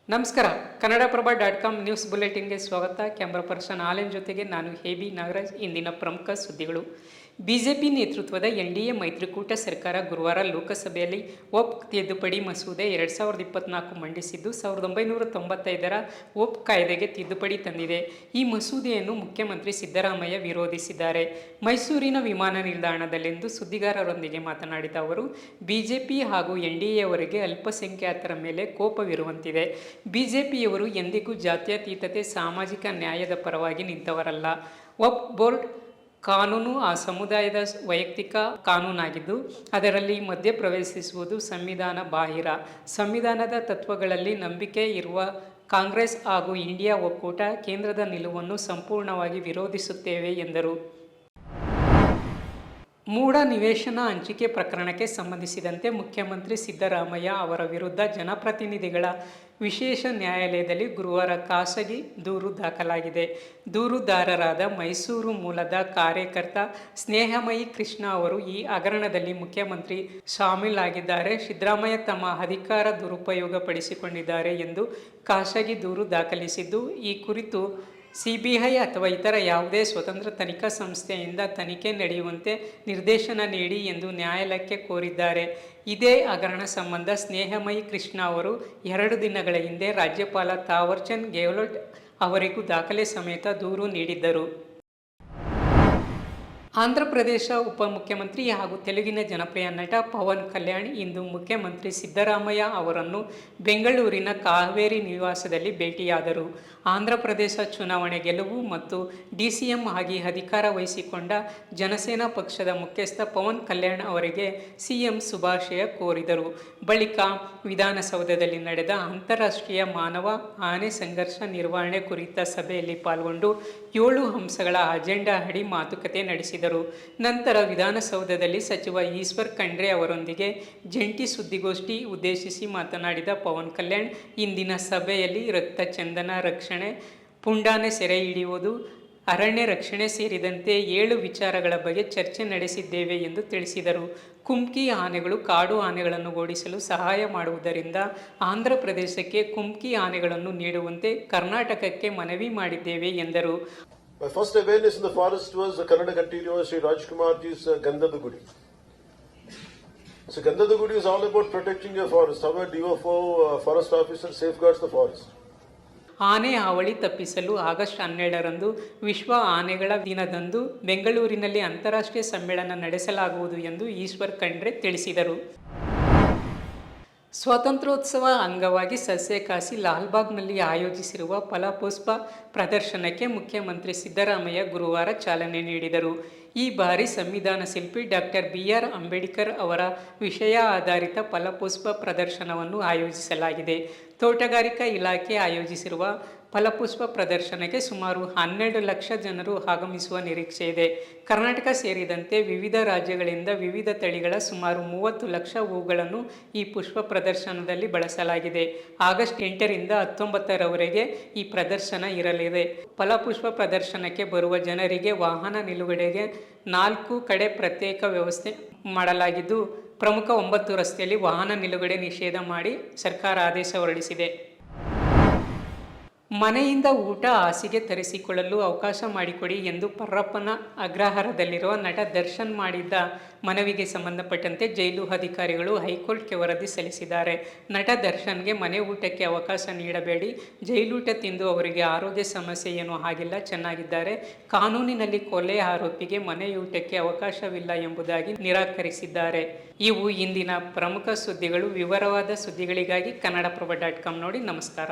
ನಮಸ್ಕಾರ. ಕನ್ನಡಪ್ರಭ.com ನ್ಯೂಸ್ ಬುಲೆಟಿನ್ಗೆ ಸ್ವಾಗತ. Camera person ಆಲೆನ್ ಜೊತೆಗೆ ನಾನು ಹೇಬಿ ನಾಗರಾಜ್. ಇಂದಿನ ಪ್ರಮುಖ ಸುದ್ದಿಗಳು. ಬಿಜೆಪಿ ನೇತೃತ್ವದ ಎನ್ಡಿಎ ಮೈತ್ರಿಕೂಟ ಸರ್ಕಾರ ಗುರುವಾರ ಲೋಕಸಭೆಯಲ್ಲಿ ಒಪ್ ತಿದ್ದುಪಡಿ ಮಸೂದೆ 2024 ಮಂಡಿಸಿದ್ದು 1995ರ ಒಪ್ ಕಾಯ್ದೆಗೆ ತಿದ್ದುಪಡಿ ತಂದಿದೆ. ಈ ಮಸೂದೆಯನ್ನು ಮುಖ್ಯಮಂತ್ರಿ ಸಿದ್ದರಾಮಯ್ಯ ವಿರೋಧಿಸಿದ್ದಾರೆ. ಮೈಸೂರಿನ ವಿಮಾನ ನಿಲ್ದಾಣದಲ್ಲಿಂದು ಸುದ್ದಿಗಾರರೊಂದಿಗೆ ಮಾತನಾಡಿದ ಅವರು, ಬಿಜೆಪಿ ಹಾಗೂ ಎನ್ಡಿಎಯವರಿಗೆ ಅಲ್ಪಸಂಖ್ಯಾತರ ಮೇಲೆ ಕೋಪವಿರುವಂತಿದೆ. ಬಿಜೆಪಿಯವರು ಎಂದಿಗೂ ಜಾತ್ಯತೀತತೆ, ಸಾಮಾಜಿಕ ನ್ಯಾಯದ ಪರವಾಗಿ ನಿಂತವರಲ್ಲ. ವಕ್ಫ್ ಬೋರ್ಡ್ ಕಾನೂನು ಆ ಸಮುದಾಯದ ವೈಯಕ್ತಿಕ ಕಾನೂನಾಗಿದ್ದು ಅದರಲ್ಲಿ ಮಧ್ಯಪ್ರವೇಶಿಸುವುದು ಸಂವಿಧಾನ ಬಾಹಿರ. ಸಂವಿಧಾನದ ತತ್ವಗಳಲ್ಲಿ ನಂಬಿಕೆ ಇರುವ ಕಾಂಗ್ರೆಸ್ ಹಾಗೂ ಇಂಡಿಯಾ ಒಕ್ಕೂಟ ಕೇಂದ್ರದ ನಿಲುವನ್ನು ಸಂಪೂರ್ಣವಾಗಿ ವಿರೋಧಿಸುತ್ತೇವೆ ಎಂದರು. ಮೂಢ ನಿವೇಶನ ಹಂಚಿಕೆ ಪ್ರಕರಣಕ್ಕೆ ಸಂಬಂಧಿಸಿದಂತೆ ಮುಖ್ಯಮಂತ್ರಿ ಸಿದ್ದರಾಮಯ್ಯ ಅವರ ವಿರುದ್ಧ ಜನಪ್ರತಿನಿಧಿಗಳ ವಿಶೇಷ ನ್ಯಾಯಾಲಯದಲ್ಲಿ ಗುರುವಾರ ಖಾಸಗಿ ದೂರು ದಾಖಲಾಗಿದೆ. ದೂರುದಾರರಾದ ಮೈಸೂರು ಮೂಲದ ಕಾರ್ಯಕರ್ತ ಸ್ನೇಹಮಯಿ ಕೃಷ್ಣ ಅವರು ಈ ಹಗರಣದಲ್ಲಿ ಮುಖ್ಯಮಂತ್ರಿ ಶಾಮೀಲಾಗಿದ್ದಾರೆ, ಸಿದ್ದರಾಮಯ್ಯ ತಮ್ಮ ಅಧಿಕಾರ ದುರುಪಯೋಗಪಡಿಸಿಕೊಂಡಿದ್ದಾರೆ ಎಂದು ಖಾಸಗಿ ದೂರು ದಾಖಲಿಸಿದ್ದು, ಈ ಕುರಿತು ಸಿಬಿಐ ಅಥವಾ ಇತರ ಯಾವುದೇ ಸ್ವತಂತ್ರ ತನಿಖಾ ಸಂಸ್ಥೆಯಿಂದ ತನಿಖೆ ನಡೆಯುವಂತೆ ನಿರ್ದೇಶನ ನೀಡಿ ಎಂದು ನ್ಯಾಯಾಲಯಕ್ಕೆ ಕೋರಿದ್ದಾರೆ. ಇದೇ ಹಗರಣ ಸಂಬಂಧ ಸ್ನೇಹಮಯಿ ಕೃಷ್ಣ ಅವರು 2 ದಿನಗಳ ಹಿಂದೆ ರಾಜ್ಯಪಾಲ ಥಾವರ್ಚಂದ್ ಗೆಹ್ಲೋಟ್ ಅವರಿಗೂ ದಾಖಲೆ ಸಮೇತ ದೂರು ನೀಡಿದ್ದರು. ಆಂಧ್ರಪ್ರದೇಶ ಉಪಮುಖ್ಯಮಂತ್ರಿ ಹಾಗೂ ತೆಲುಗಿನ ಜನಪ್ರಿಯ ನಟ ಪವನ್ ಕಲ್ಯಾಣ್ ಇಂದು ಮುಖ್ಯಮಂತ್ರಿ ಸಿದ್ದರಾಮಯ್ಯ ಅವರನ್ನು ಬೆಂಗಳೂರಿನ ಕಾವೇರಿ ನಿವಾಸದಲ್ಲಿ ಭೇಟಿಯಾದರು. ಆಂಧ್ರಪ್ರದೇಶ ಚುನಾವಣೆ ಗೆಲುವು ಮತ್ತು ಡಿಸಿಎಂ ಆಗಿ ಅಧಿಕಾರ ವಹಿಸಿಕೊಂಡ ಜನಸೇನಾ ಪಕ್ಷದ ಮುಖ್ಯಸ್ಥ ಪವನ್ ಕಲ್ಯಾಣ್ ಅವರಿಗೆ ಸಿಎಂ ಶುಭಾಶಯ ಕೋರಿದರು. ಬಳಿಕ ವಿಧಾನಸೌಧದಲ್ಲಿ ನಡೆದ ಅಂತಾರಾಷ್ಟ್ರೀಯ ಮಾನವ ಆನೆ ಸಂಘರ್ಷ ನಿರ್ವಹಣೆ ಕುರಿತ ಸಭೆಯಲ್ಲಿ ಪಾಲ್ಗೊಂಡು 7 ಅಂಶಗಳ ಅಜೆಂಡಾ ಅಡಿ ಮಾತುಕತೆ ನಡೆಸಿದರು. ನಂತರ ವಿಧಾನಸೌಧದಲ್ಲಿ ಸಚಿವ ಈಶ್ವರ್ ಖಂಡ್ರೆ ಅವರೊಂದಿಗೆ ಜಂಟಿ ಸುದ್ದಿಗೋಷ್ಠಿ ಉದ್ದೇಶಿಸಿ ಮಾತನಾಡಿದ ಪವನ್ ಕಲ್ಯಾಣ್, ಇಂದಿನ ಸಭೆಯಲ್ಲಿ ರಕ್ತ ಚಂದನ ರಕ್ಷಣೆ, ಪುಂಡಾನೆ ಸೆರೆ ಹಿಡಿಯುವುದು, ಅರಣ್ಯ ರಕ್ಷಣೆ ಸೇರಿದಂತೆ 7 ವಿಚಾರಗಳ ಬಗ್ಗೆ ಚರ್ಚೆ ನಡೆಸಿದ್ದೇವೆ ಎಂದು ತಿಳಿಸಿದರು. ಕುಮ್ಕಿ ಆನೆಗಳು ಕಾಡು ಆನೆಗಳನ್ನು ಓಡಿಸಲು ಸಹಾಯ ಮಾಡುವುದರಿಂದ ಆಂಧ್ರಪ್ರದೇಶಕ್ಕೆ ಕುಮ್ಕಿ ಆನೆಗಳನ್ನು ನೀಡುವಂತೆ ಕರ್ನಾಟಕಕ್ಕೆ ಮನವಿ ಮಾಡಿದ್ದೇವೆ ಎಂದರು. My first awareness in the forest was the Kannada continuous Sri Rajkumar ji's Gandhada Gudi. So Gandhada Gudi is all about protecting your forest. How a DFO forest officer safeguards the forest. ಆನೆ ಹಾವಳಿ ತಪ್ಪಿಸಲು August 12ರಂದು ವಿಶ್ವ ಆನೆಗಳ ದಿನದಂದು ಬೆಂಗಳೂರಿನಲ್ಲಿ ಅಂತಾರಾಷ್ಟ್ರೀಯ ಸಮ್ಮೇಳನ ನಡೆಸಲಾಗುವುದು ಎಂದು ಈಶ್ವರ್ ಖಂಡ್ರೆ ತಿಳಿಸಿದರು. ಸ್ವಾತಂತ್ರ್ಯೋತ್ಸವ ಅಂಗವಾಗಿ ಸಸ್ಯಕಾಶಿ ಲಾಲ್ಬಾಗ್ನಲ್ಲಿ ಆಯೋಜಿಸಿರುವ ಫಲಪುಷ್ಪ ಪ್ರದರ್ಶನಕ್ಕೆ ಮುಖ್ಯಮಂತ್ರಿ ಸಿದ್ದರಾಮಯ್ಯ ಗುರುವಾರ ಚಾಲನೆ ನೀಡಿದರು. ಈ ಬಾರಿ ಸಂವಿಧಾನ ಶಿಲ್ಪಿ ಡಾಕ್ಟರ್ BR ಅಂಬೇಡ್ಕರ್ ಅವರ ವಿಷಯ ಆಧಾರಿತ ಫಲಪುಷ್ಪ ಪ್ರದರ್ಶನವನ್ನು ಆಯೋಜಿಸಲಾಗಿದೆ. ತೋಟಗಾರಿಕಾ ಇಲಾಖೆ ಆಯೋಜಿಸಿರುವ ಫಲಪುಷ್ಪ ಪ್ರದರ್ಶನಕ್ಕೆ ಸುಮಾರು 12 ಲಕ್ಷ ಜನರು ಆಗಮಿಸುವ ನಿರೀಕ್ಷೆ ಇದೆ. ಕರ್ನಾಟಕ ಸೇರಿದಂತೆ ವಿವಿಧ ರಾಜ್ಯಗಳಿಂದ ವಿವಿಧ ತಳಿಗಳ ಸುಮಾರು 30 ಲಕ್ಷ ಹೂಗಳನ್ನು ಈ ಪುಷ್ಪ ಪ್ರದರ್ಶನದಲ್ಲಿ ಬಳಸಲಾಗಿದೆ. ಆಗಸ್ಟ್ 8ರಿಂದ 19ರವರೆಗೆ ಈ ಪ್ರದರ್ಶನ ಇರಲಿದೆ. ಫಲಪುಷ್ಪ ಪ್ರದರ್ಶನಕ್ಕೆ ಬರುವ ಜನರಿಗೆ ವಾಹನ ನಿಲುಗಡೆಗೆ 4 ಕಡೆ ಪ್ರತ್ಯೇಕ ವ್ಯವಸ್ಥೆ ಮಾಡಲಾಗಿದ್ದು, ಪ್ರಮುಖ 9 ರಸ್ತೆಯಲ್ಲಿ ವಾಹನ ನಿಲುಗಡೆ ನಿಷೇಧ ಮಾಡಿ ಸರ್ಕಾರ ಆದೇಶ ಹೊರಡಿಸಿದೆ. ಮನೆಯಿಂದ ಊಟ ಹಾಸಿಗೆ ತರಿಸಿಕೊಳ್ಳಲು ಅವಕಾಶ ಮಾಡಿಕೊಡಿ ಎಂದು ಪರ್ರಪ್ಪನ ಅಗ್ರಹಾರದಲ್ಲಿರುವ ನಟ ದರ್ಶನ್ ಮಾಡಿದ್ದ ಮನವಿಗೆ ಸಂಬಂಧಪಟ್ಟಂತೆ ಜೈಲು ಅಧಿಕಾರಿಗಳು ಹೈಕೋರ್ಟ್ಗೆ ವರದಿ ಸಲ್ಲಿಸಿದ್ದಾರೆ. ನಟ ದರ್ಶನ್ಗೆ ಮನೆ ಊಟಕ್ಕೆ ಅವಕಾಶ ನೀಡಬೇಡಿ, ಜೈಲೂಟ ತಿಂದು ಅವರಿಗೆ ಆರೋಗ್ಯ ಸಮಸ್ಯೆ ಏನೂ ಆಗಿಲ್ಲ, ಚೆನ್ನಾಗಿದ್ದಾರೆ. ಕಾನೂನಿನಲ್ಲಿ ಕೊಲೆ ಆರೋಪಿಗೆ ಮನೆಯೂಟಕ್ಕೆ ಅವಕಾಶವಿಲ್ಲ ಎಂಬುದಾಗಿ ನಿರಾಕರಿಸಿದ್ದಾರೆ. ಇವು ಇಂದಿನ ಪ್ರಮುಖ ಸುದ್ದಿಗಳು. ವಿವರವಾದ ಸುದ್ದಿಗಳಿಗಾಗಿ ಕನ್ನಡಪ್ರಭ.com ನೋಡಿ. ನಮಸ್ಕಾರ.